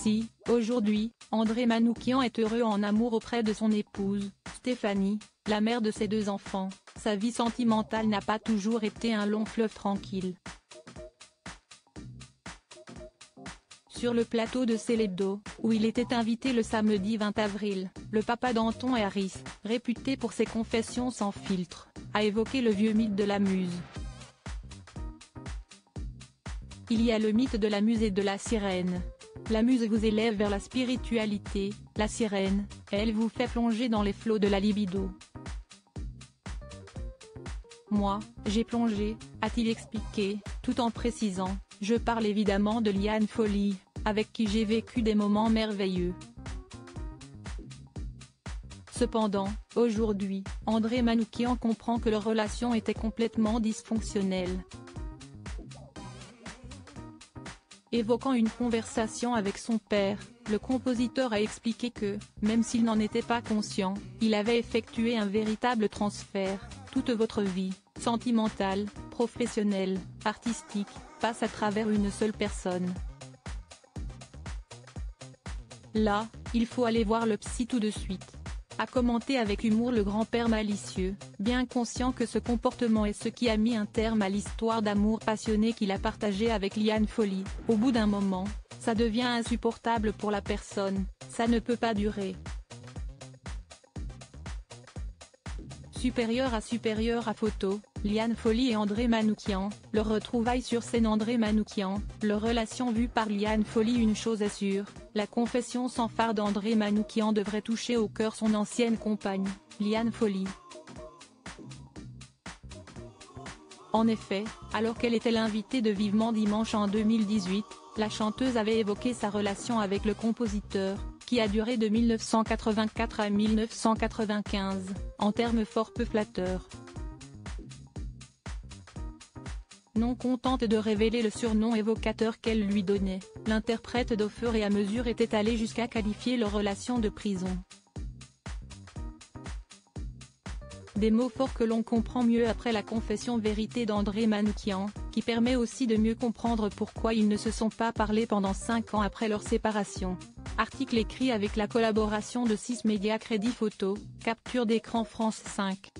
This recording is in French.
Si, aujourd'hui, André Manoukian est heureux en amour auprès de son épouse, Stéphanie, la mère de ses 2 enfants, sa vie sentimentale n'a pas toujours été un long fleuve tranquille. Sur le plateau de Célébdo, où il était invité le samedi 20 avril, le papa d'Anton et Harris, réputé pour ses confessions sans filtre, a évoqué le vieux mythe de la muse. Il y a le mythe de la muse et de la sirène. La muse vous élève vers la spiritualité, la sirène, elle vous fait plonger dans les flots de la libido. Moi, j'ai plongé, a-t-il expliqué, tout en précisant, je parle évidemment de Liane Folly, avec qui j'ai vécu des moments merveilleux. Cependant, aujourd'hui, André Manoukian comprend que leur relation était complètement dysfonctionnelle. Évoquant une conversation avec son père, le compositeur a expliqué que, même s'il n'en était pas conscient, il avait effectué un véritable transfert. Toute votre vie, sentimentale, professionnelle, artistique, passe à travers une seule personne. Là, il faut aller voir le psy tout de suite. A commenté avec humour le grand-père malicieux, bien conscient que ce comportement est ce qui a mis un terme à l'histoire d'amour passionné qu'il a partagée avec Liane Folly. Au bout d'un moment, ça devient insupportable pour la personne, ça ne peut pas durer. Supérieur à photo, Liane Folly et André Manoukian, leur retrouvaille sur scène. André Manoukian, leur relation vue par Liane Folly. Une chose est sûre, la confession sans phare d'André Manoukian devrait toucher au cœur son ancienne compagne, Liane Folly. En effet, alors qu'elle était l'invitée de Vivement Dimanche en 2018, la chanteuse avait évoqué sa relation avec le compositeur, qui a duré de 1984 à 1995, en termes fort peu flatteurs. Non contente de révéler le surnom évocateur qu'elle lui donnait, l'interprète d'Au fur et à mesure était allée jusqu'à qualifier leur relation de prison. Des mots forts que l'on comprend mieux après la confession vérité d'André Manoukian, qui permet aussi de mieux comprendre pourquoi ils ne se sont pas parlé pendant 5 ans après leur séparation. Article écrit avec la collaboration de 6 médias. Crédit photo, capture d'écran France 5.